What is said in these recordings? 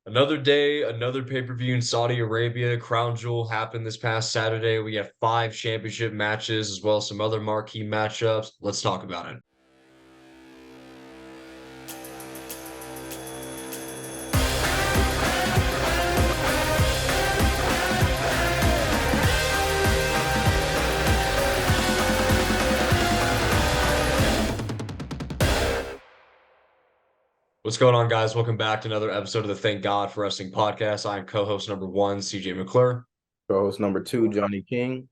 Another day, another pay-per-view in Saudi Arabia. Crown Jewel happened this past Saturday. We have five championship matches as well as some other marquee matchups. Let's talk about it. What's going on, guys? Welcome back to another episode of the Thank God for Wrestling podcast. I'm co-host number one, CJ McClure. Co-host number two, Johnny King.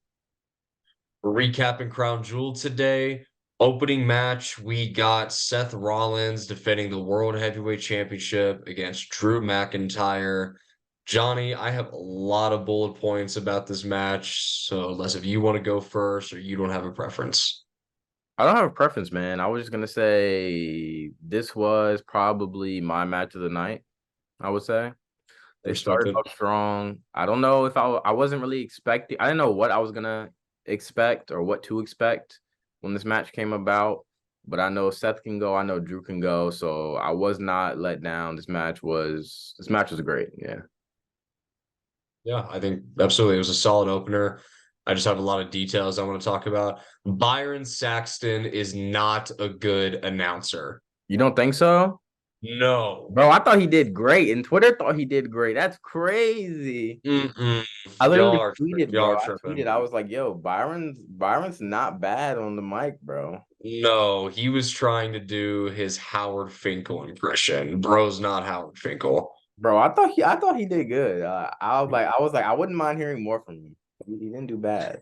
We're recapping Crown Jewel today. Opening match, we got Seth Rollins defending the World Heavyweight Championship against Drew McIntyre. Johnny, I have a lot of bullet points about this match, so unless if you want to go first or you don't have a preference. I don't have a preference, man. I was just gonna say this was probably my match of the night. I would say they started Respected. off strong. I don't know if I wasn't really expecting. I didn't know what I was gonna expect or what to expect when this match came about. But I know Seth can go. I know Drew can go. So I was not let down. This match was great. Yeah. Yeah, I think absolutely. It was a solid opener. I just have a lot of details I want to talk about. Byron Saxton is not a good announcer. You don't think so? No. Bro, I thought he did great, and Twitter thought he did great. That's crazy. Mm-mm. I Y'all literally are tweeted, y'all bro. are I tripping. tweeted. I was like, "Yo, Byron's not bad on the mic, bro." No, he was trying to do his Howard Finkel impression. Bro's not Howard Finkel. Bro, I thought he did good. I was like, I wouldn't mind hearing more from him. He didn't do bad.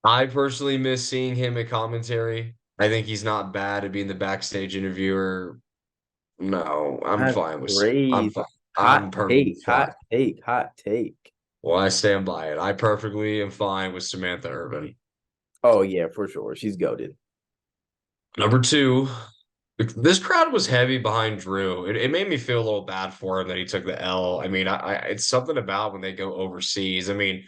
I personally miss seeing him at commentary. I think he's not bad at being the backstage interviewer. No, I'm That's fine with I'm crazy. fine. I'm Hot perfectly take, fine. hot take, hot take. Well, I stand by it. I perfectly am fine with Samantha Urban. Oh yeah, for sure. She's goaded. Number two, this crowd was heavy behind Drew. It made me feel a little bad for him that he took the L. I mean, it's something about when they go overseas. I mean,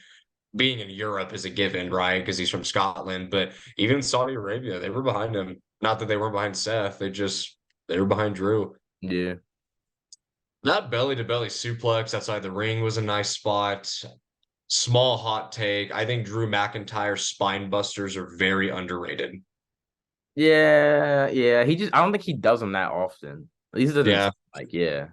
being in Europe is a given, right? Because he's from Scotland, but even Saudi Arabia, they were behind him. Not that they weren't behind Seth, they were behind Drew. Yeah. That belly to belly suplex outside the ring was a nice spot. Small hot take. I think Drew McIntyre's spine busters are very underrated. Yeah, yeah. I don't think he does them that often. At least it doesn't Yeah. seem like, yeah.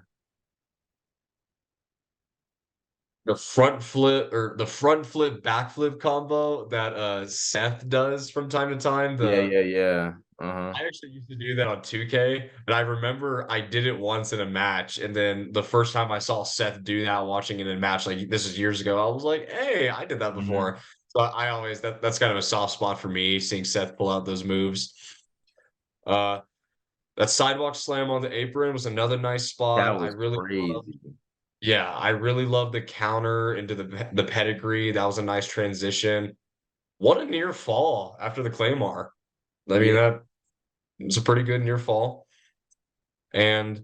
The front flip backflip combo that Seth does from time to time. Yeah, The yeah, yeah. Uh-huh. I actually used to do that on 2K, and I remember I did it once in a match, and then the first time I saw Seth do that watching it in a match, like this is years ago, I was like, hey, I did that Hmm. before. So I always that's kind of a soft spot for me, seeing Seth pull out those moves. Uh that sidewalk slam on the apron was another nice spot. That was crazy. Yeah, I really love the counter into the pedigree. That was a nice transition. What a near fall after the Claymore. I mean, Yeah. that was a pretty good near fall. And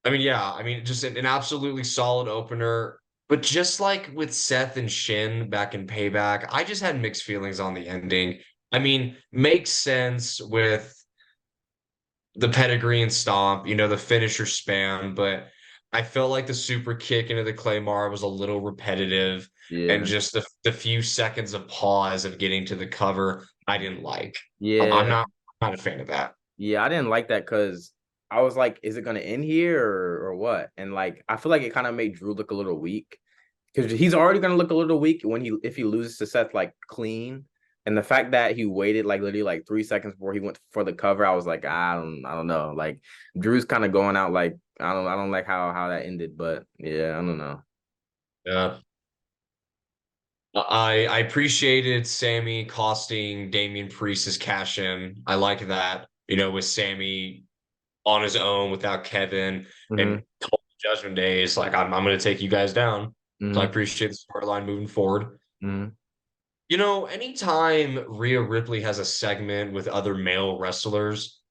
I mean, yeah, I mean, just an absolutely solid opener. But just like with Seth and Shin back in Payback, I just had mixed feelings on the ending. I mean, makes sense with the pedigree and stomp, the finisher spam, but I felt like the super kick into the Claymore was a little repetitive, and Yeah. just the few seconds of pause of getting to the cover, I didn't like. I'm Yeah. not a fan of that. Yeah. I didn't like that because I was like, is it gonna end here or what? And like I feel like it kind of made Drew look a little weak. Because he's already gonna look a little weak when if he loses to Seth like clean. And the fact that he waited like literally like 3 seconds before he went for the cover, I was like, I don't know. Like Drew's kind of going out like I don't like how that ended, but yeah, I don't know. Yeah. I appreciated Sammy costing Damian Priest's cash in. I like that, with Sammy on his own without Kevin Hmm. and Judgment Days. Like I'm going to take you guys down. So I Hmm. appreciate the storyline moving forward. Hmm. Anytime Rhea Ripley has a segment with other male wrestlers,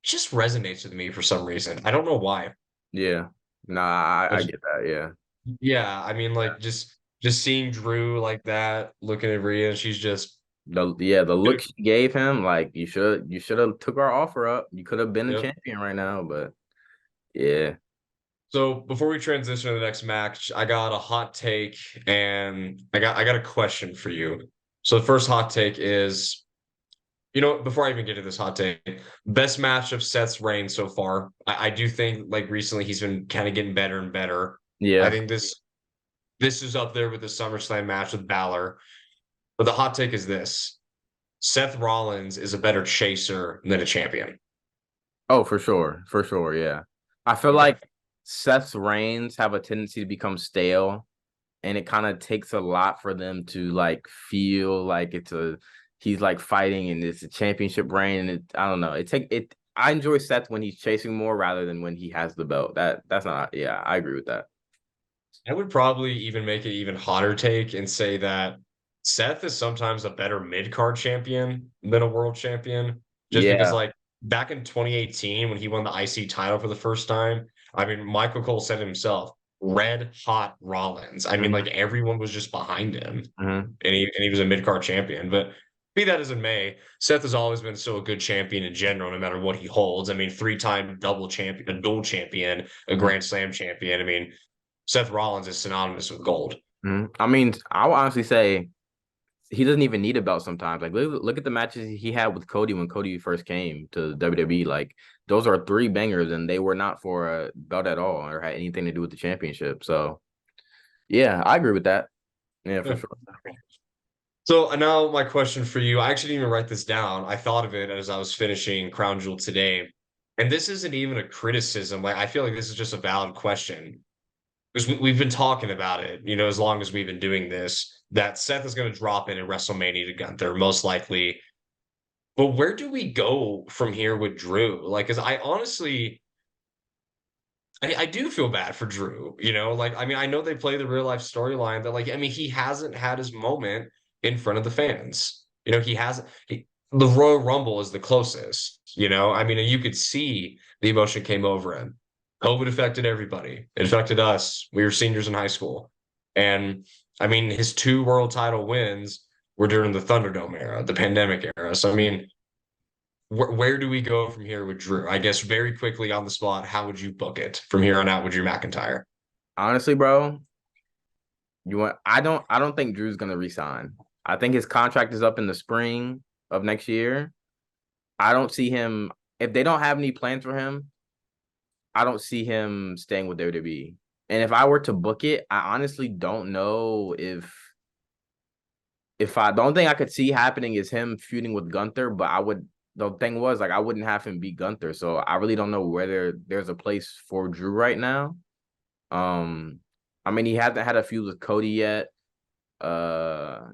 it just resonates with me for some reason. I don't know why. Yeah. Nah, I I just, get that. Yeah. yeah, I mean, like just seeing Drew like that, looking at Rhea, and she's just, The look she gave him, like you should have took our offer up. You could have been a yep. champion right now, but yeah. So before we transition to the next match, I got a hot take and I got a question for you. So the first hot take is, before I even get to this hot take, best match of Seth's reign so far. I do think like recently he's been kind of getting better and better. I Yeah. think this is up there with the SummerSlam match with Balor. But the hot take is this: Seth Rollins is a better chaser than a champion. Oh, for sure. For sure. Yeah. I feel Okay. like Seth's reigns have a tendency to become stale, and it kind of takes a lot for them to like feel like he's like fighting and it's a championship reign. And I don't know. I enjoy Seth when he's chasing more rather than when he has the belt. That's not, yeah, I agree with that. I would probably even make it even hotter take and say that Seth is sometimes a better mid-card champion than a world champion. Just because Yeah. like back in 2018 when he won the IC title for the first time, I mean Michael Cole said himself, red hot Rollins. I mean, like Mhm, everyone was just behind him mhm. and he was a mid-card champion. But be that as it may, Seth has always been so a good champion in general, no matter what he holds. I mean, three-time double champion, a dual champion, a Mhm, Grand Slam champion. I mean, Seth Rollins is synonymous with gold. mhm. I mean, I would honestly say he doesn't even need a belt sometimes. Like look at the matches he had with Cody when Cody first came to WWE. Like those are three bangers, and they were not for a belt at all or had anything to do with the championship. So yeah, I agree with that. Yeah, for Yeah. sure. So now my question for you, I actually didn't even write this down. I thought of it as I was finishing Crown Jewel today. And this isn't even a criticism. Like I feel like this is just a valid question. Because we've been talking about it, as long as we've been doing this, that Seth is going to drop in at WrestleMania to Gunther, most likely. But where do we go from here with Drew? Like, because I honestly, I do feel bad for Drew, like, I mean, I know they play the real life storyline that, like, I mean, he hasn't had his moment in front of the fans. He hasn't, the Royal Rumble is the closest, I mean, and you could see the emotion came over him. COVID affected everybody. It affected us. We were seniors in high school. And I mean, his two world title wins were during the Thunderdome era, the pandemic era. So, I mean, where do we go from here with Drew? I guess very quickly on the spot, how would you book it from here on out with Drew McIntyre? Honestly, bro, I don't think Drew's gonna resign. I think his contract is up in the spring of next year. I don't see him if they don't have any plans for him. I don't see him staying with WWE. And if I were to book it, I honestly don't know if I the only thing I could see happening is him feuding with Gunther, but the thing was like I wouldn't have him beat Gunther. So I really don't know whether there's a place for Drew right now. Um I mean he hasn't had a feud with Cody yet. Uh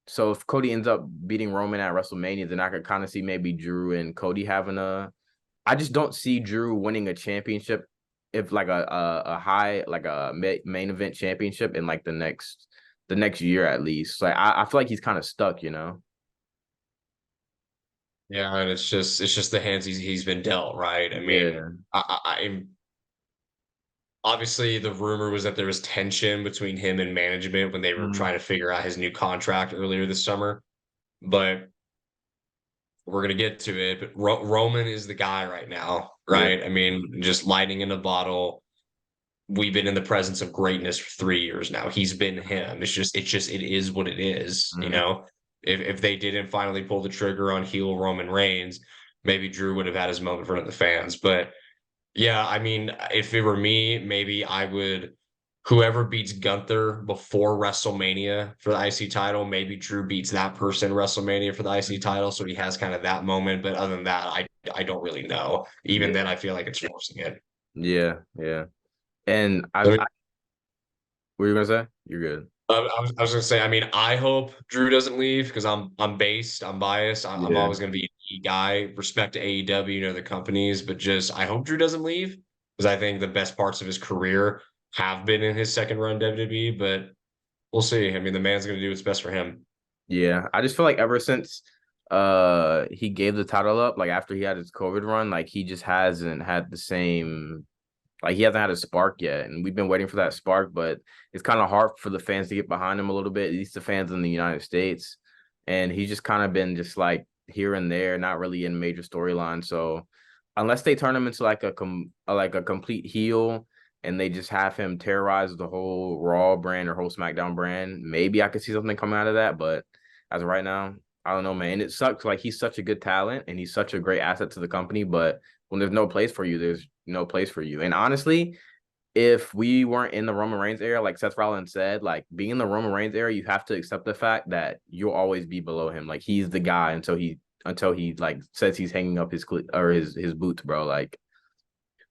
so if Cody ends up beating Roman at WrestleMania, then I could kind of see maybe Drew and Cody having a I just don't see Drew winning a championship if like a high like a main event championship in like the next year at least. Like I feel like he's kind of stuck, you know. Yeah, and it's just the hands he's been dealt, right? I mean, Yeah. I'm obviously the rumor was that there was tension between him and management when they were Mhm. trying to figure out his new contract earlier this summer, but we're gonna get to it. But Roman is the guy right now, Yeah. right? I mean, just lightning in a bottle. We've been in the presence of greatness for 3 years now. He's been him. It is what it is. Mhm. If they didn't finally pull the trigger on heel Roman Reigns, maybe Drew would have had his moment in front of the fans. But yeah, I mean, if it were me, maybe I would whoever beats Gunther before WrestleMania for the IC title, maybe Drew beats that person WrestleMania for the IC Mhm. title, so he has kind of that moment. But other than that, I don't really know. Even Yeah. then, I feel like it's forcing it. Yeah. Yeah. And I mean, what were you gonna say? You're good. I was gonna say, I mean, I hope Drew doesn't leave because I'm biased. I'm Yeah. always gonna be a guy. Respect to AEW, the companies, but just I hope Drew doesn't leave because I think the best parts of his career have been in his second run WWE. But we'll see. I mean, the man's gonna do what's best for him. Yeah. I just feel like ever since he gave the title up, like after he had his COVID run, like he just hasn't had the same like he hasn't had a spark yet. And we've been waiting for that spark, but it's kind of hard for the fans to get behind him a little bit, at least the fans in the United States. And he's just kind of been just like here and there, not really in major storylines. So unless they turn him into like a complete heel and they just have him terrorize the whole Raw brand or whole SmackDown brand, maybe I could see something coming out of that. But as of right now, I don't know, man. It sucks. Like he's such a good talent and he's such a great asset to the company, but when there's no place for you, there's no place for you. And honestly, if we weren't in the Roman Reigns era, like Seth Rollins said, like being in the Roman Reigns era, you have to accept the fact that you'll always be below him. Like he's the guy until he like says he's hanging up his boots, bro. Like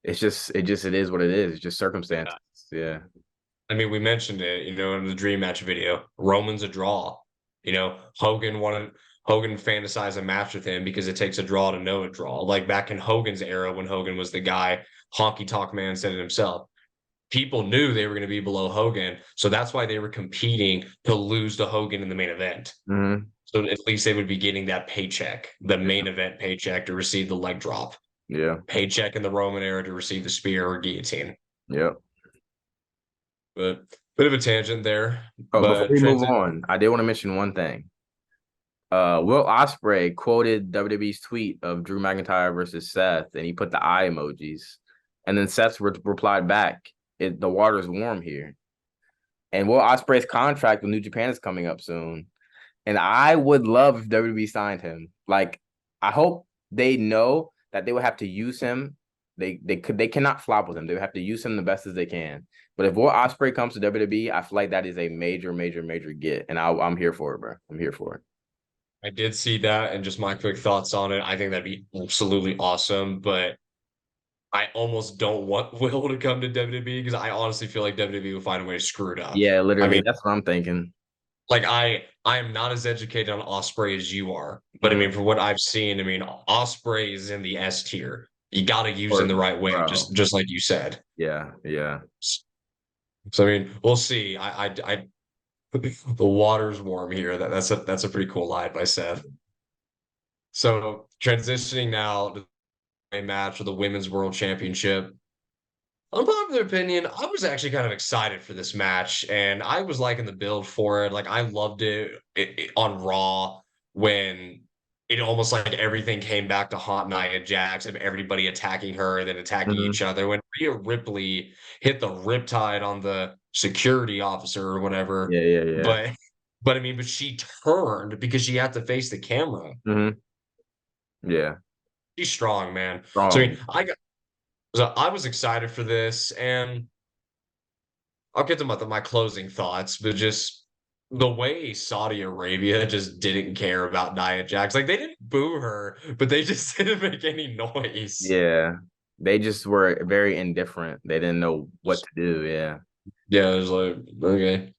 it is what it is. It's just circumstances. Yeah. I mean, we mentioned it, in the dream match video. Roman's a draw. Hogan fantasized a match with him because it takes a draw to know a draw. Like back in Hogan's era when Hogan was the guy, Honky Tonk Man said it himself. People knew they were going to be below Hogan, so that's why they were competing to lose to Hogan in the main event. Mm-hmm. So at least they would be getting that paycheck, the main event paycheck to receive the leg drop. Yeah. Paycheck in the Roman era to receive the spear or guillotine. Yep. But bit of a tangent there. Oh, before But we move on, I did want to mention one thing. Will Ospreay quoted WWE's tweet of Drew McIntyre versus Seth, and he put the eye emojis. And then Seth replied back, the water's warm here. And Will Ospreay's contract with New Japan is coming up soon. And I would love if WWE signed him. Like, I hope they know that they would have to use him. They cannot flop with him. They would have to use him the best as they can. But if Will Ospreay comes to WWE, I feel like that is a major, major, major get. And I'm here for it, bro. I'm here for it. I did see that, and just my quick thoughts on it. I think that'd be absolutely awesome, but I almost don't want Will to come to WWE because I honestly feel like WWE will find a way to screw it up. Yeah, literally. I mean, that's what I'm thinking. like I am not as educated on Ospreay as you are, but I mean, from what I've seen, I mean, Ospreay is in the S tier. You got to use him the right way, Bro. just like you said. Yeah, yeah. So I mean, we'll see. The water's warm here. That's a pretty cool line by Seth. So transitioning now to a match for the Women's World Championship. Unpopular opinion, I was actually kind of excited for this match, and I was liking the build for it. Like I loved it on Raw when it almost like everything came back to haunt Nia Jax and everybody attacking her and then attacking each other. When Rhea Ripley hit the riptide on the security officer or whatever. Yeah, yeah, yeah. But I mean, but she turned because she had to face the camera. Yeah. She's strong, man. Strong. So I was excited for this, and I'll get to my closing thoughts, but just the way Saudi Arabia just didn't care about Nia Jax. Like they didn't boo her, but they just didn't make any noise. Yeah. They just were very indifferent. They didn't know what to do. Yeah. Yeah, it was like, okay.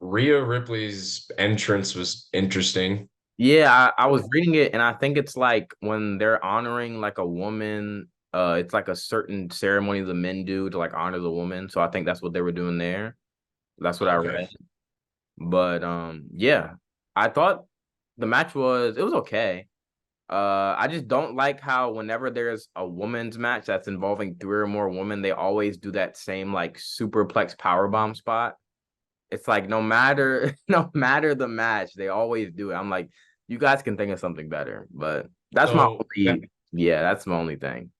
Rhea Ripley's entrance was interesting. Yeah, I was reading it, and I think it's like when they're honoring like a woman, it's like a certain ceremony the men do to like honor the woman. So I think that's what they were doing there. That's what I read. But yeah, I thought the match was okay. I just don't like how whenever there's a women's match that's involving 3 or more women, they always do that same like superplex powerbomb spot. It's like no matter the match, they always do it. I'm like, you guys can think of something better, but that's my only thing.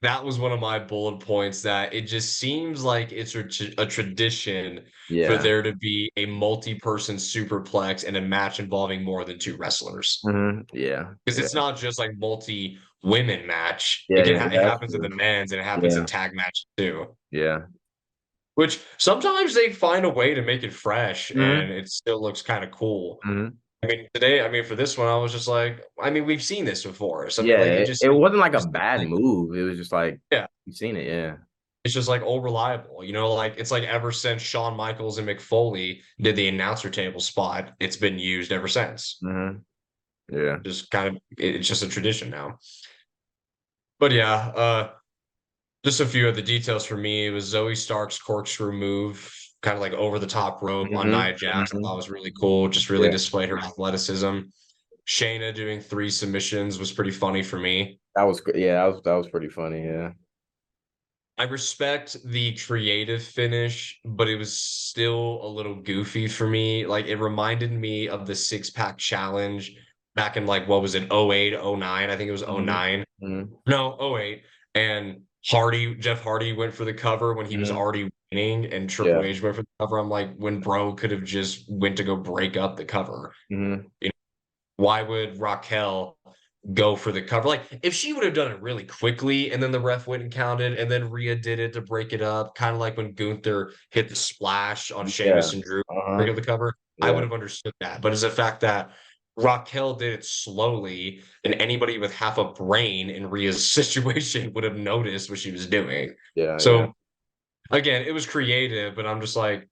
That was one of my bullet points, that it just seems like it's a tradition for there to be a multi-person superplex in a match involving more than 2 wrestlers. Yeah. Because it's not just like multi-women match. Yeah, it happens in the men's and it happens in tag matches too. Yeah. Which sometimes they find a way to make it fresh and it still looks kind of cool. I mean, for this one, I was just like, I mean, we've seen this before. So yeah, like, it wasn't like a bad move. It was just like, yeah, you've seen it, yeah. It's just like old reliable, like it's like ever since Shawn Michaels and Mick Foley did the announcer table spot, it's been used ever since. Yeah, just kind of, it's just a tradition now. But yeah, just a few of the details for me. It was Zoe Stark's corkscrew move, kind of like over the top rope on Nia Jax. I thought was really cool. Just really displayed her athleticism. Shayna doing 3 submissions was pretty funny for me. That was good. Yeah, that was pretty funny. Yeah. I respect the creative finish, but it was still a little goofy for me. Like it reminded me of the 6-pack challenge back in like, what was it, 08, 09? I think it was 09. No, 08. And Jeff Hardy went for the cover when he was Mhm. already winning, and Triple Yeah. H went for the cover. I'm like, when Bro could have just went to go break up the cover. Mhm. You know, why would Raquel go for the cover? Like, if she would have done it really quickly, and then the ref went and counted, and then Rhea did it to break it up, kind of like when Gunther hit the splash on Yeah. Sheamus and Drew, Uh-huh. break up the cover, I Yeah. would have understood that. But it's the fact that Raquel did it slowly, and anybody with half a brain in Rhea's situation would have noticed what she was doing. Yeah. Yeah. So again, it was creative, but I'm just like,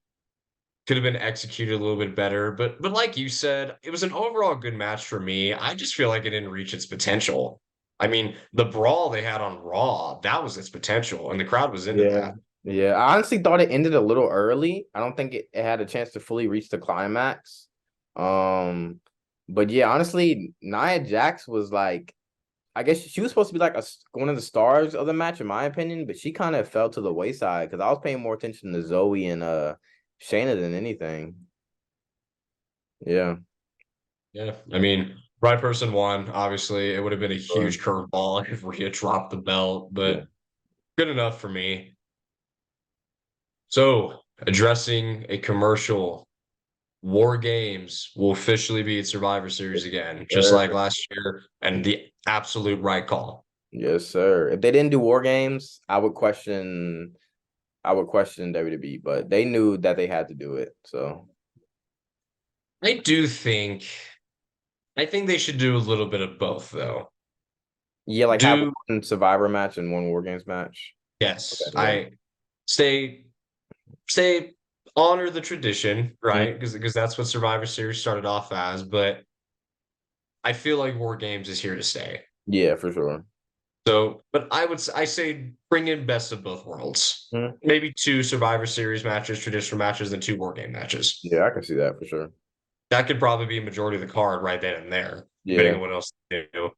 could have been executed a little bit better. But like you said, it was an overall good match for me. I just feel like it didn't reach its potential. I mean, the brawl they had on Raw, that was its potential, and the crowd was into Yeah. that. Yeah. I honestly thought it ended a little early. I don't think it had a chance to fully reach the climax. Um, but yeah, honestly, Nia Jax was like, I guess she was supposed to be like one of the stars of the match, in my opinion, but she kind of fell to the wayside because I was paying more attention to Zoe and Shayna than anything. Yeah. Yeah, I mean, right person won. Obviously, it would have been a Sure. huge curveball if Rhea dropped the belt, Yeah. but good enough for me. So, addressing a commercial, War Games will officially be at Survivor Series again, just like Sure. last year, and the absolute right call. Yes, sir. If they didn't do War Games, I would question WWE, but they knew that they had to do it. So I do think, I think they should do a little bit of both, though. yeah, like have Do one Survivor match and one War Games match. yes, Okay, yeah. I stay stay honor the tradition, right? Mhm. Because that's what Survivor Series started off as, but I feel like War Games is here to stay. Yeah, for sure. So, but I say bring in best of both worlds. Mhm. Maybe two Survivor Series matches, traditional matches, and two War Game matches. Yeah, I can see that for sure. That could probably be a majority of the card right then and there, depending Yeah. on what else they do.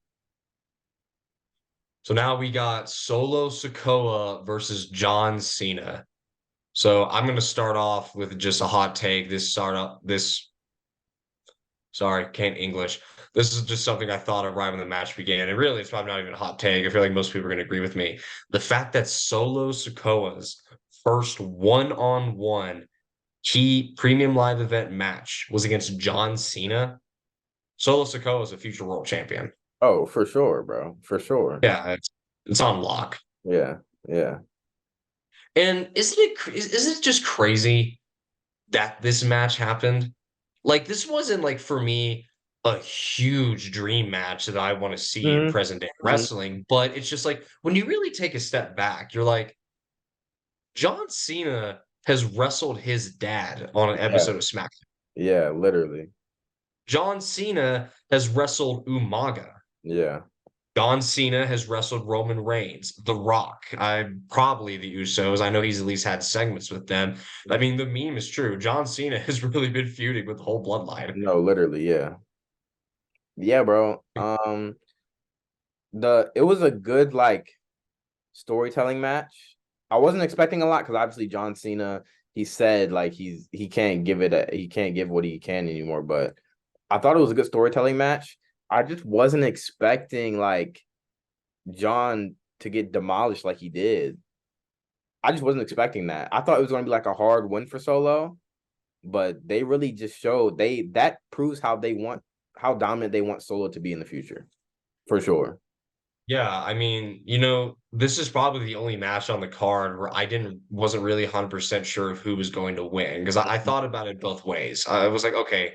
So now we got Solo Sokoa versus John Cena. So I'm going to start off with just a hot take. Sorry, can't English. This is just something I thought of right when the match began. And really, it's probably not even a hot take. I feel like most people are going to agree with me. The fact that Solo Sokoa's first one-on-one key premium live event match was against John Cena. Solo Sokoa is a future world champion. Oh, for sure, bro. For sure. Yeah, it's on lock. Yeah. Yeah. And isn't it just crazy that this match happened? Like this wasn't like for me a huge dream match that I want to see in Mhm. present day Mhm. wrestling, but it's just like when you really take a step back, you're like John Cena has wrestled his dad on an Yeah. episode of SmackDown. Yeah, literally. John Cena has wrestled Umaga. Yeah. John Cena has wrestled Roman Reigns, The Rock. I probably the Usos. I know he's at least had segments with them. I mean, the meme is true. John Cena has really been feuding with the whole bloodline. No, literally, yeah. Yeah, bro. It was a good like storytelling match. I wasn't expecting a lot because obviously John Cena, he said like he can't give what he can anymore. But I thought it was a good storytelling match. I just wasn't expecting like John to get demolished like he did. I just wasn't expecting that. I thought it was going to be like a hard win for Solo, but they really just showed that proves how dominant they want Solo to be in the future, for sure. Yeah, I mean, this is probably the only match on the card where wasn't really 100% sure of who was going to win because I thought about it both ways. I was like, okay,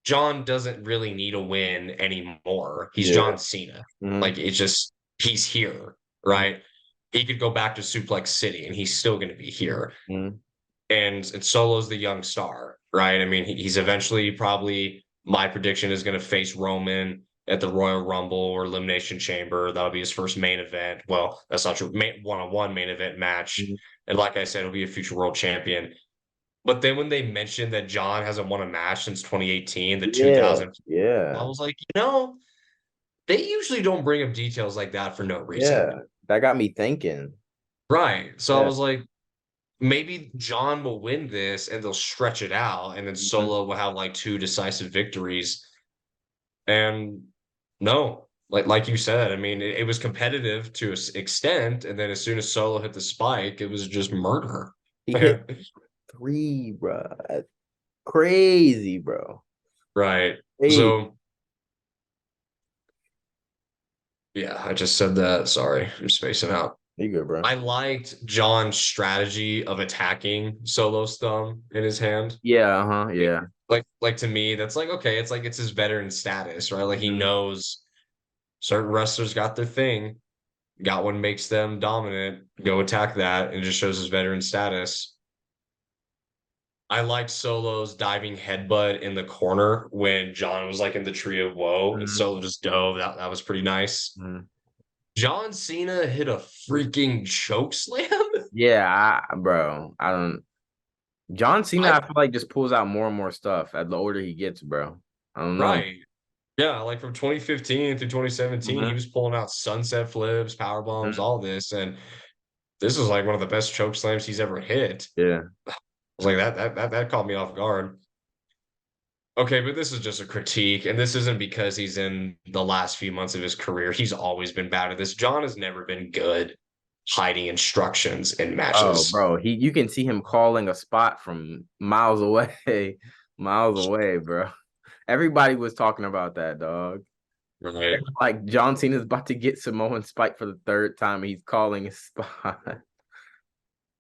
John doesn't really need a win anymore. He's Yeah. John Cena. Mhm. Like it's just he's here, right? He could go back to Suplex City and he's still going to be here. Mhm. And Solo's the young star, right? I mean, he's eventually probably my prediction is going to face Roman at the Royal Rumble or Elimination Chamber. That'll be his first main event. Well, that's not true. One-on-one main event match. Mhm. And like I said, he'll be a future world champion. But then when they mentioned that John hasn't won a match since 2018, the Yeah. 2000, I Yeah. was like, they usually don't bring up details like that for no reason. Yeah. That got me thinking. Right. So I Yeah. was like, maybe John will win this and they'll stretch it out, and then Mhm. Solo will have like two decisive victories. And no, like you said, I mean, it was competitive to an extent, and then as soon as Solo hit the spike, it was just murder. He hit 3, bro. That's crazy, bro. Right. Hey, So yeah, I just said that. Sorry, I'm spacing out. you good, bro? I liked John's strategy of attacking Solo's thumb in his hand. Yeah, uh-huh, yeah. Like to me, that's like okay, it's like it's his veteran status, right? Like he Mhm. knows certain wrestlers got their thing, got what makes them dominant, go attack that, and it just shows his veteran status. I liked Solo's diving headbutt in the corner when John was like in the tree of woe and Mhm. Solo just dove. That was pretty nice. Mhm. John Cena hit a freaking choke slam. Yeah, bro. I don't. John Cena, I I feel like just pulls out more and more stuff at the older he gets, bro. I don't know. right. Yeah, like from 2015 through 2017, he Mhm. was pulling out sunset flips, power bombs, Mhm. all this, and this is like one of the best choke slams he's ever hit. Yeah. I was like that caught me off guard. Okay, but this is just a critique, and this isn't because he's in the last few months of his career. He's always been bad at this. John has never been good hiding instructions in Oh, matches. bro. You can see him calling a spot from miles away. Miles away, bro. Everybody was talking about that, dog. Right. Like John Cena's about to get Samoan Spike for the third time. And he's calling a spot.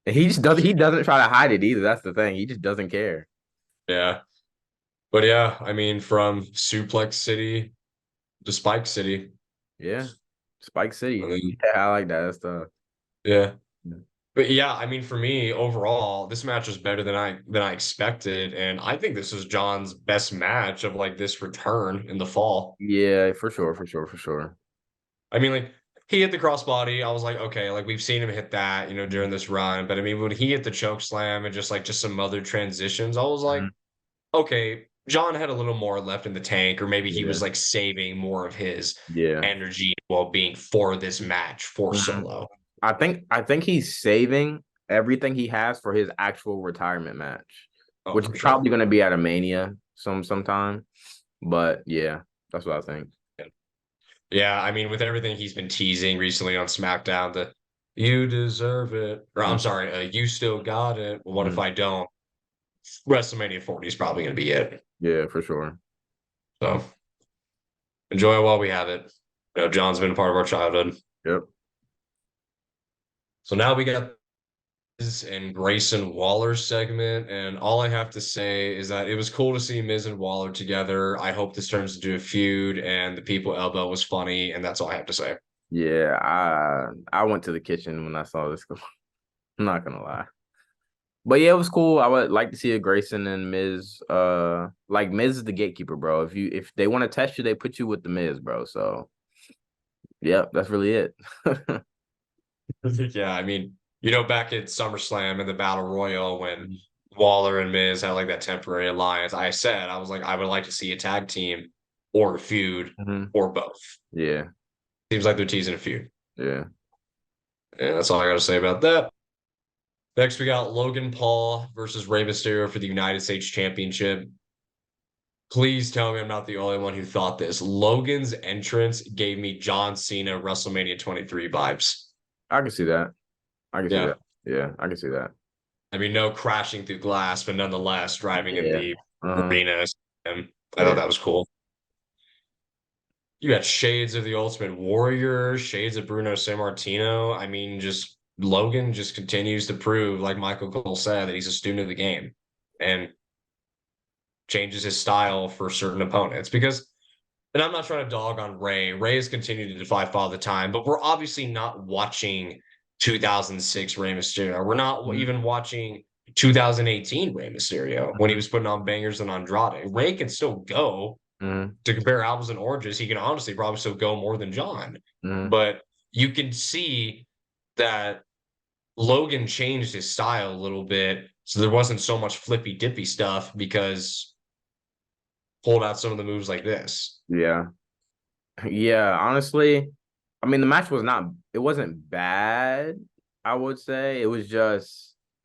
And he doesn't try to hide it either. That's the thing. He just doesn't care. Yeah. But yeah, I mean, from Suplex City to Spike City. Yeah. Spike I City. mean, Yeah, I like that stuff. yeah. But yeah, I mean, for me overall, this match was better than I expected, and I think this is John's best match of like this return in the fall. Yeah, for sure, for sure, for sure. I mean, like he hit the crossbody. I was like, okay, like we've seen him hit that, during this run. But I mean, when he hit the choke slam and just some other transitions, I was like, Mhm. okay, John had a little more left in the tank, or maybe he Yeah, was like saving more of his yeah. energy and well-being for this match for Mhm. Solo. I think he's saving everything he has for his actual retirement match, Oh, which for is sure. probably going to be at a Mania sometime. But yeah, that's what I think. Yeah, I mean, with everything he's been teasing recently on SmackDown, the you deserve it, or I'm Mhm. sorry, you still got it. Well, what if Mhm. I don't? WrestleMania 40 is probably going to be it. Yeah, for sure. So enjoy it while we have it. John's been a part of our childhood. Yep. So now we got Miz and Grayson Waller segment, and all I have to say is that it was cool to see Miz and Waller together. I hope this turns into a feud, and the people elbow was funny, and that's all I have to say. Yeah, I went to the kitchen when I saw this. I'm not gonna lie. But yeah, it was cool. I would like to see a Grayson and Miz. Like Miz is the gatekeeper, bro. If they want to test you, they put you with the Miz, bro. So yeah, that's really it. Yeah, I mean, back at SummerSlam in the Battle Royal when Waller and Miz had like that temporary alliance, I was like, I would like to see a tag team or a feud Mhm. or both. Yeah, Seems like they're teasing a feud. yeah, And that's all I got to say about that. Next, we got Logan Paul versus Rey Mysterio for the United States Championship. Please tell me I'm not the only one who thought this. Logan's entrance gave me John Cena WrestleMania 23 vibes. I can see that. I can see Yeah. that. Yeah, I can see that. I mean, no crashing through glass, but nonetheless driving in Yeah. the Uh-huh. arena. And I thought Yeah. that was cool. You got shades of the Ultimate Warrior, shades of Bruno Sammartino. I mean, just Logan just continues to prove, like Michael Cole said, that he's a student of the game and changes his style for certain opponents. Because, and I'm not trying to dog on Ray. Ray has continued to defy Father Time, but we're obviously not watching 2006 Rey Mysterio. We're not Mhm. even watching 2018 Rey Mysterio when he Mhm. was putting on bangers and Andrade. Ray can still go Mhm. to compare apples and oranges. He can honestly probably still go more than John, Mhm. but you can see that Logan changed his style a little bit. So there wasn't so much flippy dippy stuff because pulled out some of the moves like this. Yeah. Yeah, honestly, I mean the match it wasn't bad, I would say. It was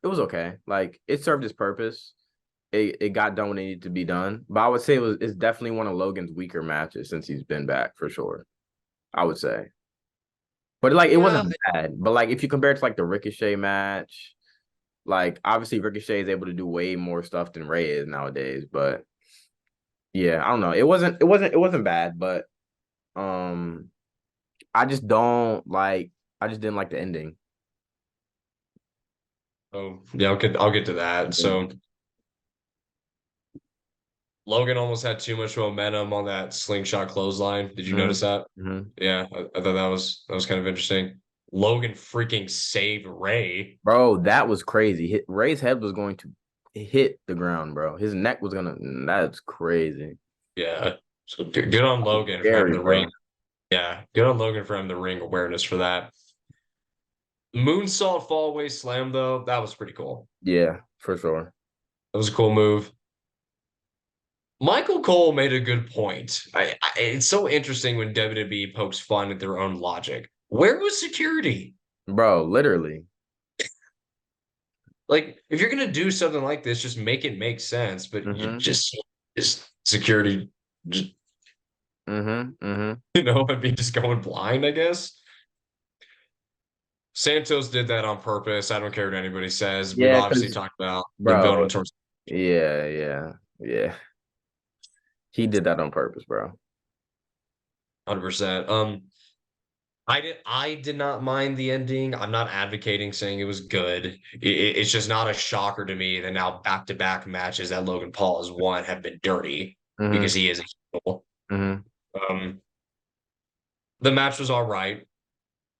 okay. Like it served its purpose. It got done when it needed to be done. But I would say it's definitely one of Logan's weaker matches since he's been back for sure. I would say. But like it Yeah. wasn't bad. But like if you compare it to like the Ricochet match, like obviously Ricochet is able to do way more stuff than Ray is nowadays. But yeah, I don't know. It wasn't bad, but um I just don't like I just didn't like the ending. Oh, yeah, I'll get to that. So Logan almost had too much momentum on that slingshot clothesline. Did you notice that? Mm-hmm. Yeah, I thought that was kind of interesting. Logan freaking saved Ray. Bro, that was crazy. Ray's head was going to hit the ground, bro. His neck was gonna. That's crazy. Yeah. So good on Logan for having Scary, the bro. ring. Yeah, good on Logan for having the ring awareness for that. Moonsault fallaway slam though, that was pretty cool. Yeah, for sure. That was a cool move. Michael Cole made a good point. It's so interesting when WWE pokes fun at their own logic. Where was security? Bro, literally. Like, if you're gonna do something like this, just make it make sense. But you Mm-hmm. just security, just Mm-hmm. Mm-hmm. I mean, just going blind, I guess. Santos did that on purpose. I don't care what anybody says. We've Yeah, obviously because talked about them building bro, towards yeah, yeah, yeah. He did that on purpose, bro. 100%. I did not mind the ending. I'm not advocating saying it was good. It's just not a shocker to me that now back-to-back matches that Logan Paul has won have been dirty Mm-hmm. because he is a heel. Mm-hmm. Um, the match was all right.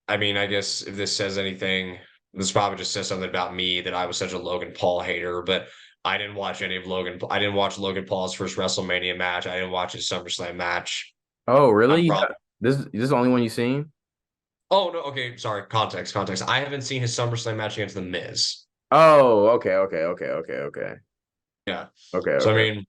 I mean, I guess if this says anything, this probably just says something about me that I was such a Logan Paul hater, but I didn't watch any of Logan. I didn't watch Logan Paul's first WrestleMania match. I didn't watch his SummerSlam match. Oh, I'm really? probably This is the only one you seen? Oh no, okay, sorry. Context. I haven't seen his SummerSlam match against The Miz. Oh, okay, okay, okay, okay, okay. Yeah. Okay, So I okay. mean,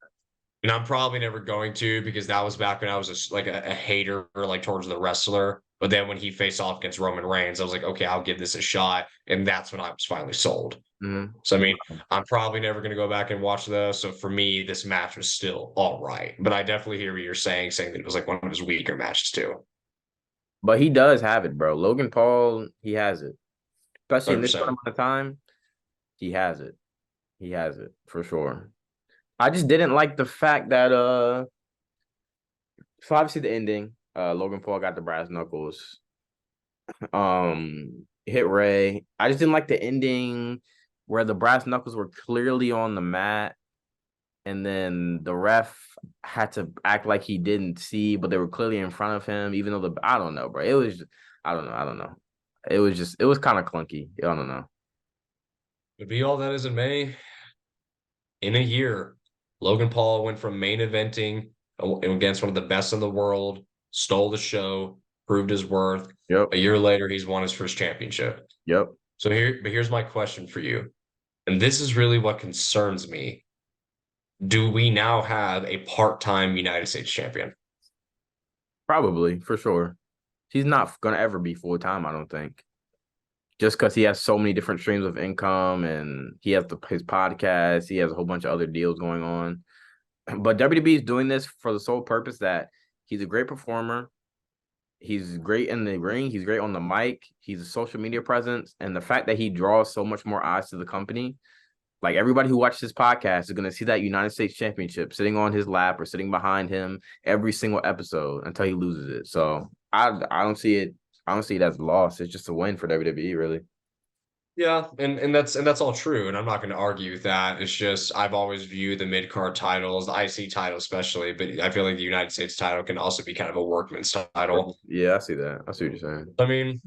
and I'm probably never going to because that was back when I was a hater like towards the wrestler. But then when he faced off against Roman Reigns, I was like, okay, I'll give this a shot. And that's when I was finally sold. Mm-hmm. So I mean, I'm probably never going to go back and watch those. So for me, this match was still all right. But I definitely hear what you're saying that it was like one of his weaker matches too. But he does have it, bro. Logan Paul, he has it. Especially in this short 100%. amount of time, he has it. He has it for sure. I just didn't like the fact that so obviously the ending, Logan Paul got the brass knuckles. Hit Ray. I just didn't like the ending where the brass knuckles were clearly on the mat and then the ref had to act like he didn't see, but they were clearly in front of him, even though I don't know, bro. It was I don't know. It was kind of clunky. I don't know. To be all that is in May, in a year, Logan Paul went from main eventing against one of the best in the world, stole the show, proved his worth. Yep. A year later, he's won his first championship. Yep. Here's my question for you. And this is really what concerns me. Do we now have a part-time United States champion? Probably for sure. He's not gonna ever be full time, I don't think. Just because he has so many different streams of income and he has his podcast, he has a whole bunch of other deals going on. But WWE is doing this for the sole purpose that he's a great performer. He's great in the ring. He's great on the mic. He's a social media presence. And the fact that he draws so much more eyes to the company, like everybody who watches this podcast is going to see that United States Championship sitting on his lap or sitting behind him every single episode until he loses it. So I don't see it. I don't see it as a loss. It's just a win for WWE, really. Yeah, and that's all true, and I'm not going to argue with that. It's just I've always viewed the mid card titles, the IC title especially, but I feel like the United States title can also be kind of a workman's title. Yeah, I see that. I see what you're saying. I mean,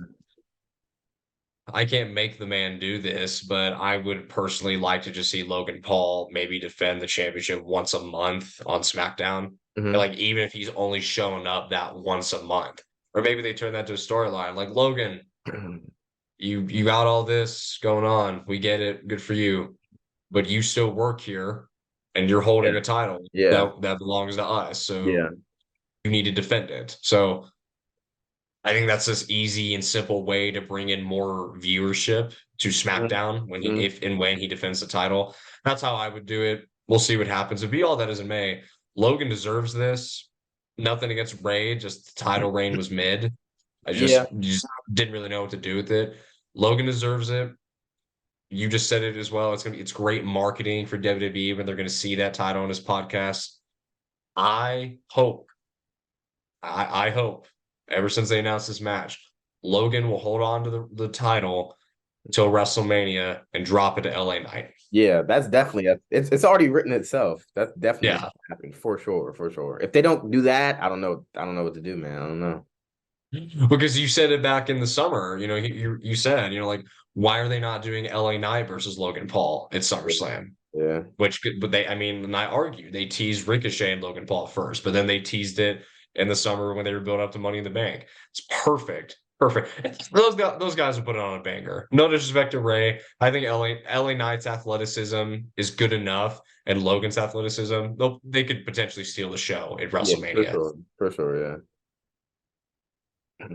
I can't make the man do this, but I would personally like to just see Logan Paul maybe defend the championship once a month on SmackDown. Mm-hmm. Like even if he's only showing up that once a month. Or maybe they turn that to a storyline. Like Logan, you got all this going on. We get it. Good for you. But you still work here and you're holding Yeah. a title Yeah. that belongs to us. So Yeah. you need to defend it. So I think that's this easy and simple way to bring in more viewership to SmackDown when Mm-hmm. if and when he defends the title. That's how I would do it. We'll see what happens. It'll be all that is in May. Logan deserves this. Nothing against Ray, just the title reign was mid. I Yeah. just didn't really know what to do with it. Logan deserves it. You just said it as well. It's great marketing for WWE when they're gonna see that title on his podcast. I hope, I hope, ever since they announced this match, Logan will hold on to the title until WrestleMania and drop it to LA Knight. Yeah, that's definitely it's already written itself. That's definitely Yeah. happening for sure, for sure. If they don't do that, I don't know. I don't know what to do, man. I don't know. Because you said it back in the summer, you said, like, why are they not doing LA Knight versus Logan Paul at SummerSlam? Yeah. But I mean, and I argue they teased Ricochet and Logan Paul first, but then they teased it in the summer when they were building up to Money in the Bank. It's perfect. Perfect. Those guys will put it on a banger. No disrespect to Ray. I think LA Knight's athleticism is good enough, and Logan's athleticism, they could potentially steal the show at Yeah, for WrestleMania. sure. For sure, yeah.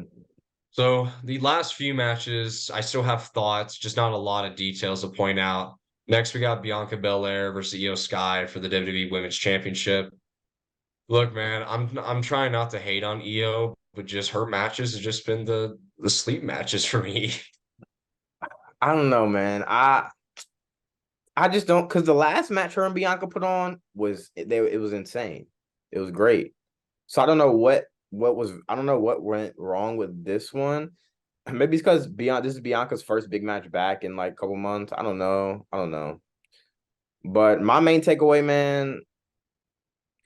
So the last few matches, I still have thoughts, just not a lot of details to point out. Next, we got Bianca Belair versus Io Sky for the WWE Women's Championship. Look, man, I'm trying not to hate on Io, but just her matches have just been the sleep matches for me. I don't know, man. I just don't because the last match her and Bianca put on it was insane. It was great. So I don't know I don't know what went wrong with this one. Maybe it's because this is Bianca's first big match back in like a couple months. I don't know. I don't know. But my main takeaway, man,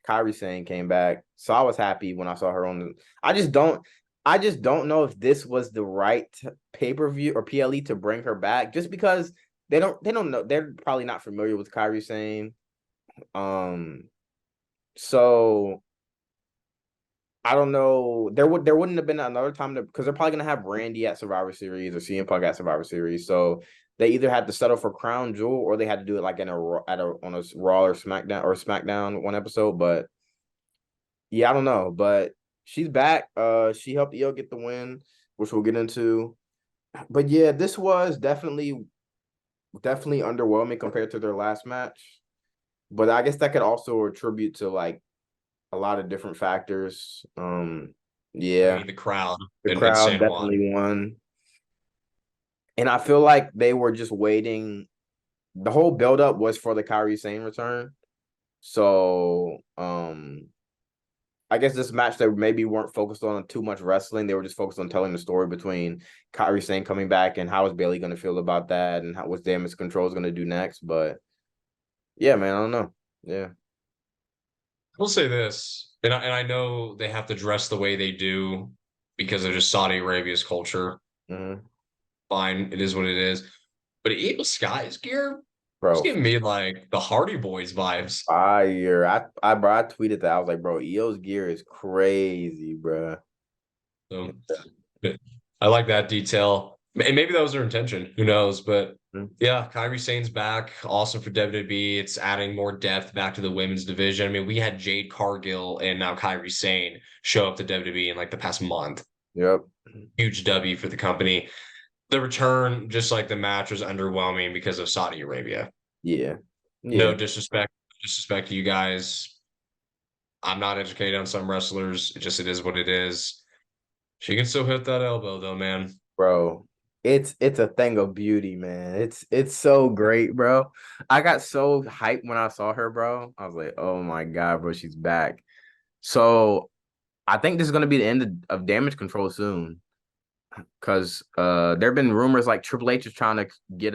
Kairi Sane came back. So I was happy when I saw her on the I just don't know if this was the right pay-per-view or PLE to bring her back just because they don't know. They're probably not familiar with Kairi Sane. So I don't know. There wouldn't have been another time because they're probably gonna have Randy at Survivor Series or CM Punk at Survivor Series. So they either had to settle for Crown Jewel or they had to do it like on a Raw or SmackDown one episode. But yeah, I don't know. But she's back. She helped Io get the win, which we'll get into. But yeah, this was definitely underwhelming compared to their last match. But I guess that could also attribute to like a lot of different factors. I Yeah, mean, the crowd the in crowd San Juan. definitely won. And I feel like they were just waiting. The whole buildup was for the Kairi Sane return. So I guess this match they maybe weren't focused on too much wrestling. They were just focused on telling the story between Kairi Sane coming back and how is Bayley going to feel about that and what's Damage Control is going to do next. But yeah, man, I don't know. Yeah. I will say this, and I know they have to dress the way they do because of just Saudi Arabia's culture. Mm-hmm. Fine, it is what it is. But Io Sky's gear was Bro, giving me like the Hardy Boys vibes. fire. I tweeted that. I was like, bro, EO's gear is crazy, bro. So I like that detail. And maybe that was their intention. Who knows? But Mhm. yeah, Kyrie Sane's back. Awesome for WWE. It's adding more depth back to the women's division. I mean, we had Jade Cargill and now Kyrie Sane show up to WWE in like the past month. Yep. Huge W for the company. The return, just like the match, was underwhelming because of Saudi Arabia. Yeah. Yeah. No disrespect to you guys. I'm not educated on some wrestlers. It is what it is. She can still hit that elbow though, man. Bro. It's a thing of beauty, man. It's so great, bro. I got so hyped when I saw her, bro. I was like, oh my God, bro, she's back. So I think this is gonna be the end of Damage Control soon. Cause there have been rumors like Triple H is trying to get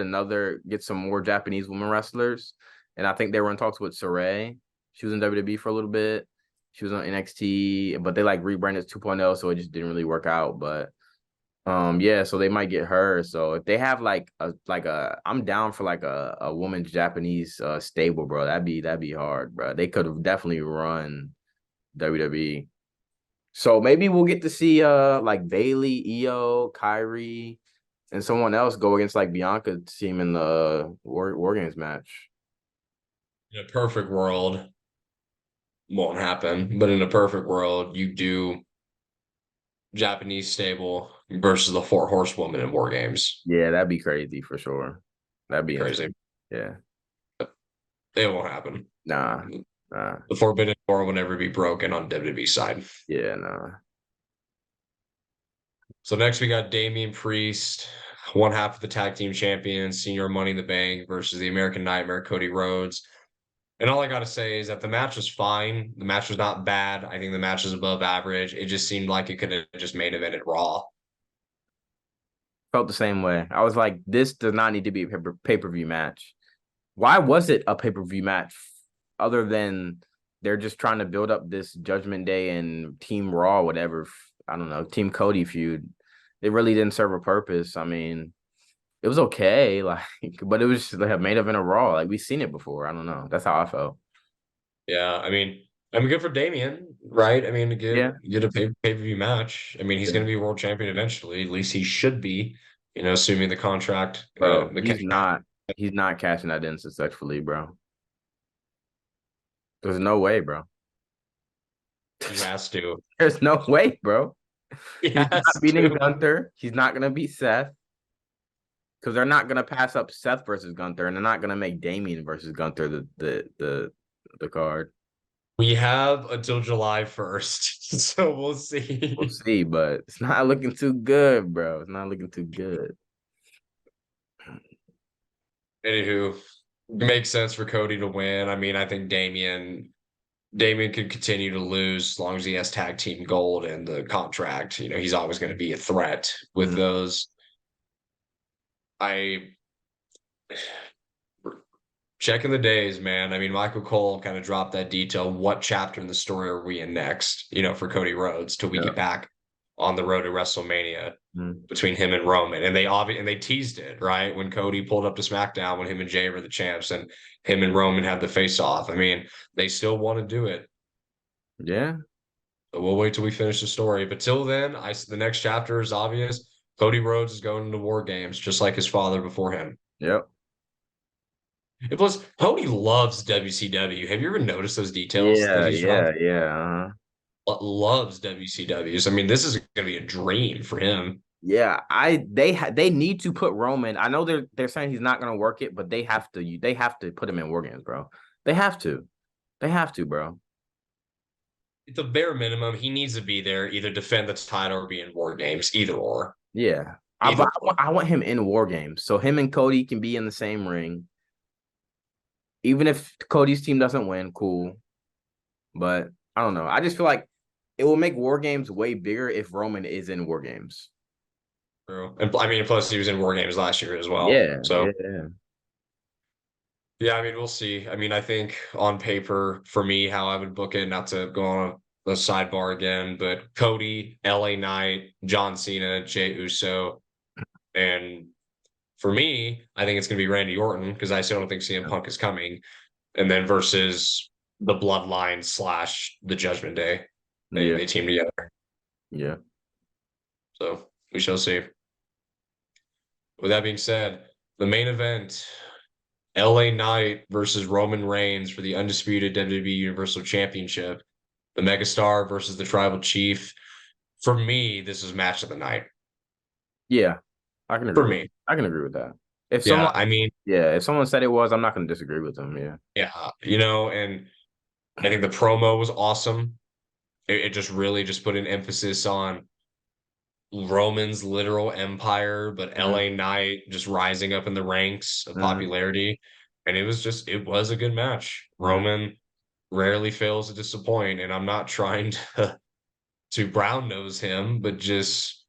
some more Japanese women wrestlers. And I think they were in talks with Saray. She was in WWE for a little bit. She was on NXT, but they like rebranded 2.0, so it just didn't really work out. But yeah, so they might get her. So if they have like a I'm down for like a woman's Japanese stable, bro. That'd be hard, bro. They could have definitely run WWE. So maybe we'll get to see like Bayley, Io, Kyrie, and someone else go against like Bianca team in the War Games match. In a perfect world, won't happen. But in a perfect world, you do Japanese stable versus the four horsewoman in War Games. Yeah, that'd be crazy for sure. That'd be Crazy. insane. Yeah. It won't happen. Nah. Nah. The Forbidden Door will never be broken on WWE side. Yeah, nah. So next we got Damian Priest, one half of the tag team champions, senior Money in the Bank versus the American Nightmare, Cody Rhodes. And all I got to say is that the match was fine. The match was not bad. I think the match was above average. It just seemed like it could have just main evented Raw. Felt the same way. I was like, this does not need to be a pay-per-view match. Why was it a pay-per-view match other than they're just trying to build up this Judgment Day and Team Raw, whatever, I don't know, Team Cody feud. It really didn't serve a purpose. I mean, it was okay, like, but it was just like a main event of Raw. Like we've seen it before. I don't know. That's how I felt. Yeah, I mean, good for Damian, right? I mean, to Yeah. get a pay-per-view match. I mean, he's Yeah. going to be world champion eventually. At least he should be, assuming the contract, Bro, the he's not. He's not cashing that in successfully, bro. There's no way, bro. he has to. There's no way, bro. He He's has not beating to. Gunther. He's not gonna beat Seth because they're not gonna pass up Seth versus Gunther, and they're not gonna make Damian versus Gunther the card. We have until July 1st, so we'll see. We'll see, but it's not looking too good, bro. It's not looking too good. Anywho, it makes sense for Cody to win. I mean, I think Damian could continue to lose as long as he has tag team gold and the contract. He's always going to be a threat with Mhm. those. I checking the days, man. I mean, Michael Cole kind of dropped that detail. What chapter in the story are we in next? For Cody Rhodes till we Yeah. get back on the road to WrestleMania Mhm. between him and Roman. And they teased it, right? When Cody pulled up to SmackDown when him and Jay were the champs and him and Roman had the face off. I mean, they still want to do it. Yeah. So we'll wait till we finish the story. But till then, the next chapter is obvious. Cody Rhodes is going into War Games, just like his father before him. Yep. It was Cody loves WCW. Have you ever noticed those details that Yeah. he's dropped? Yeah. Loves WCWs. I mean, this is going to be a dream for him. Yeah, they need to put Roman. I know they're saying he's not gonna work it, but they have to put him in War Games, bro. They have to. They have to, bro. At the bare minimum, he needs to be there, either defend the title or be in War Games, either or. Yeah. I, Either but I want him in War Games. So him and Cody can be in the same ring. Even if Cody's team doesn't win, cool. But I don't know. I just feel like it will make War Games way bigger if Roman is in War Games. True. And I mean, plus he was in War Games last year as well. Yeah, So yeah. yeah, I mean, we'll see. I mean, I think on paper, for me, how I would book it, not to go on a sidebar again, but Cody, LA Knight, John Cena, Jey Uso, and for me, I think it's going to be Randy Orton because I still don't think CM Punk is coming. And then versus the Bloodline / the Judgment Day, Yeah. they team together. Yeah. So we shall see. With that being said, the main event, LA Knight versus Roman Reigns for the undisputed WWE Universal Championship, the Megastar versus the Tribal Chief. For me, this is match of the night. Yeah. I can For agree. me. I can agree with that. If Yeah, someone I mean, Yeah, if someone said it was, I'm not going to disagree with them. Yeah. yeah, and I think the promo was awesome. It just really just put an emphasis on Roman's literal empire, but LA Knight just rising up in the ranks of Mhm. popularity. And it was a good match. Mhm. Roman rarely fails to disappoint. And I'm not trying to brown nose him, but just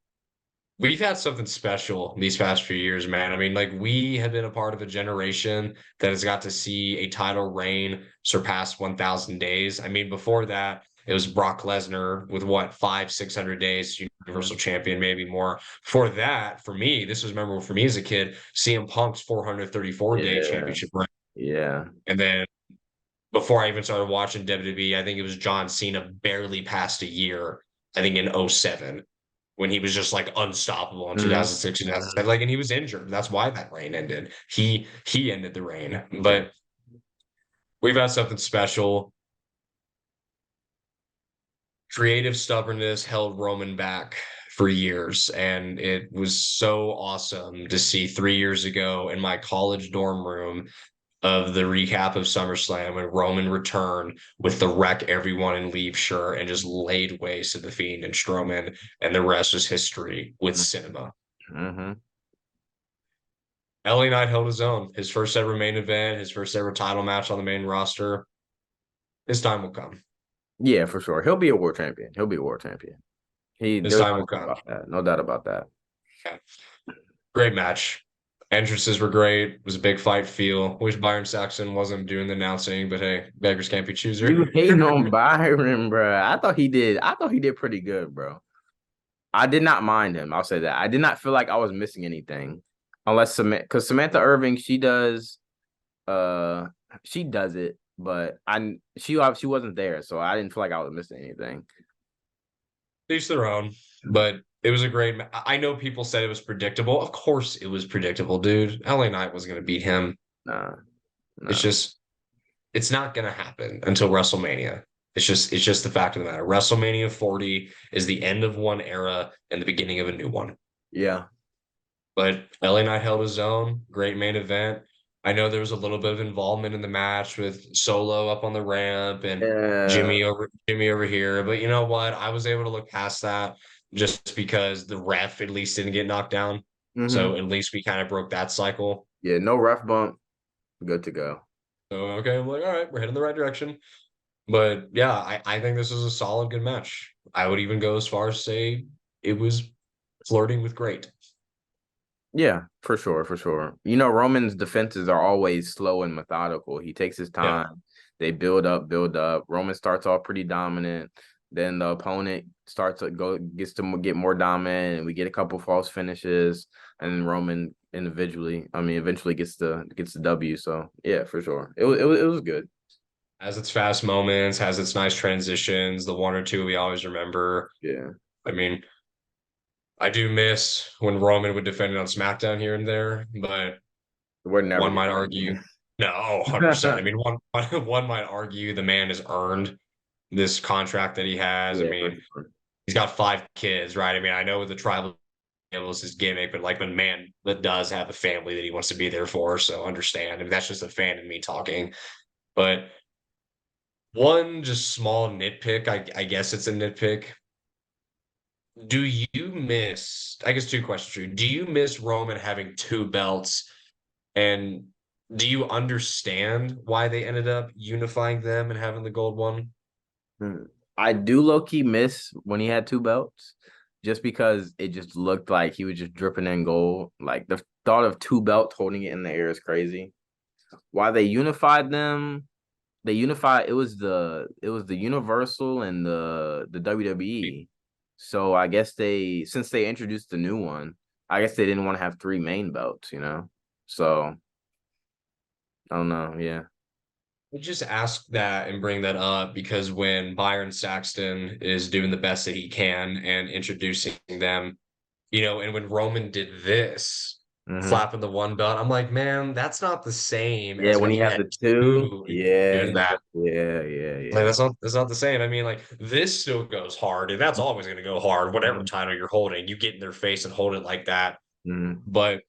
we've had something special these past few years, man. I mean, like we have been a part of a generation that has got to see a title reign surpass 1,000 days. I mean, before that, it was Brock Lesnar with what 600 days, Universal Champion, maybe more. For that, for me, this was memorable for me as a kid. CM Punk's 434-day Yeah. championship reign, Yeah. and then before I even started watching WWE, I think it was John Cena barely passed a year. I think in '07 when he was just like unstoppable in Mhm. 2006, 2007. Like, and he was injured. That's why that reign ended. He ended the reign. But we've had something special. Creative stubbornness held Roman back for years. And it was so awesome to see 3 years ago in my college dorm room of the recap of SummerSlam when Roman returned with the wreck everyone and leave shirt and just laid waste to the Fiend and Strowman, and the rest is history with cinema. Mm-hmm. LA Knight held his own. His first ever main event, his first ever title match on the main roster. His time will come. Yeah, for sure. He'll be a world champion. He'll be a world champion. His There's time no will doubt come. about that. No doubt about that. Okay. Great match. Entrances were great. It was a big fight feel. Wish Byron Saxton wasn't doing the announcing, but hey, beggars can't be chooser. You hating on Byron, bro. I thought he did pretty good, bro. I did not mind him. I'll say that. I did not feel like I was missing anything. Unless Samantha Irving, she does it, but she wasn't there, so I didn't feel like I was missing anything. Each their own, but it was a great. I know people said it was predictable. Of course, it was predictable, dude. LA Knight was going to beat him. Nah. It's just, it's not going to happen until WrestleMania. It's just the fact of the matter. WrestleMania 40 is the end of one era and the beginning of a new one. Yeah. But LA Knight held his own. Great main event. I know there was a little bit of involvement in the match with Solo up on the ramp and Jimmy over here. But you know what? I was able to look past that just because the ref at least didn't get knocked down. Mm-hmm. So at least we kind of broke that cycle. Yeah, no ref bump. Good to go. So okay, I'm like, all right, we're heading the right direction. But yeah, I think this is a solid good match. I would even go as far as say it was flirting with great. Yeah, for sure, for sure. You know, Roman's defenses are always slow and methodical. He takes his time. Yeah. They build up, build up. Roman starts off pretty dominant. Then the opponent gets to get more dominant, and we get a couple false finishes, and then Roman eventually gets the W. So yeah, for sure, it was good. Has its fast moments, has its nice transitions, the one or two we always remember. Yeah. I mean, I do miss when Roman would defend it on SmackDown here and there, but one might argue, no, 100%. I mean, one might argue the man has earned this contract that he has. Yeah, I mean, he's got 5 kids, right? I mean, I know the tribal was his gimmick, but like, a man that does have a family that he wants to be there for, so understand. I mean, that's just a fan in me talking. But one just small nitpick, I guess it's a nitpick. Do you miss, I guess 2 questions, Drew. Do you miss Roman having 2 belts? And do you understand why they ended up unifying them and having the gold one? I do low-key miss when he had 2 belts, just because it just looked like he was just dripping in gold. Like the thought of 2 belts holding it in the air is crazy. Why they unified them? It was the Universal and the WWE. So I guess since they introduced the new one, I guess they didn't want to have 3 main belts, you know? So I don't know. Yeah. We just ask that and bring that up because when Byron Saxton is doing the best that he can and introducing them, you know, and when Roman did this, flapping the 1 belt, I'm like, man, that's not the same. Yeah, when he had the 2. Yeah. Doing that. Yeah. Like, that's not the same. I mean, like, this still goes hard, and that's always going to go hard. Whatever title you're holding, you get in their face and hold it like that. But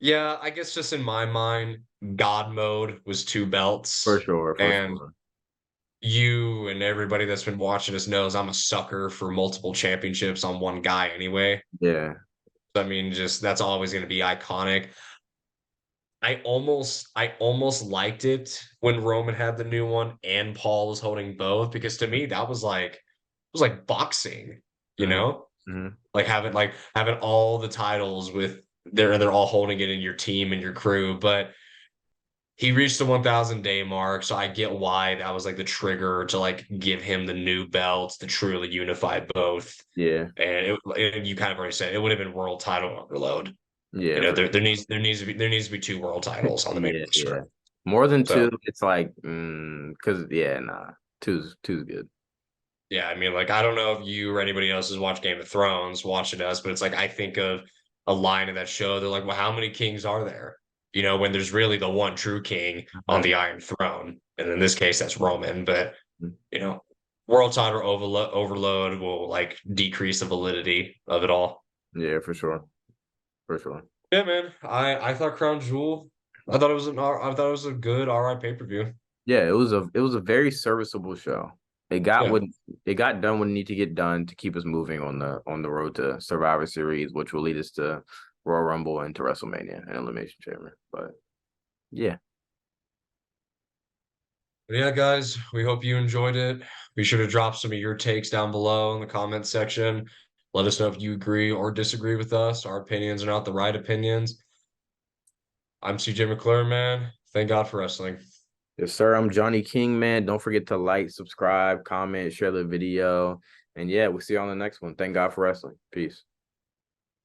yeah, I guess just in my mind, God mode was 2 belts. For sure. And you and everybody that's been watching us knows I'm a sucker for multiple championships on one guy anyway. Yeah. I mean, just that's always going to be iconic. I almost liked it when Roman had the new one and Paul was holding both, because to me that was like boxing, you know? Like having all the titles with they're all holding it in your team and your crew. But he reached the 1,000 day mark, so I get why that was like the trigger to like give him the new belts to truly unify both. Yeah. And you kind of already said it would have been world title overload. Yeah, you know, there needs to be 2 world titles on the main roster. Yeah. More than 2, it's like because two's good. Yeah, I mean, like, I don't know if you or anybody else has watched Game of Thrones, watching us, but it's like I think of a line of that show. They're like, well, how many kings are there? You know, when there's really the one true king on the Iron Throne, and in this case, that's Roman. But you know, world title overload will like decrease the validity of it all. Yeah, for sure. For sure. Yeah, man. I thought Crown Jewel I thought it was I thought it was a good RI pay-per-view. Yeah, it was a very serviceable show. It got Yeah. what it got done what it needed to get done to keep us moving on the road to Survivor Series, which will lead us to Royal Rumble and to WrestleMania and Elimination Chamber. But yeah, But yeah, guys, we hope you enjoyed it. Be sure to drop some of your takes down below in the comments section. Let us know if you agree or disagree with us. Our opinions are not the right opinions. I'm CJ McClure, man. Thank God for wrestling. yes, sir. I'm Johnny King, man. Don't forget to like, subscribe, comment, share the video. And yeah, we'll see you on the next one. Thank God for wrestling. Peace.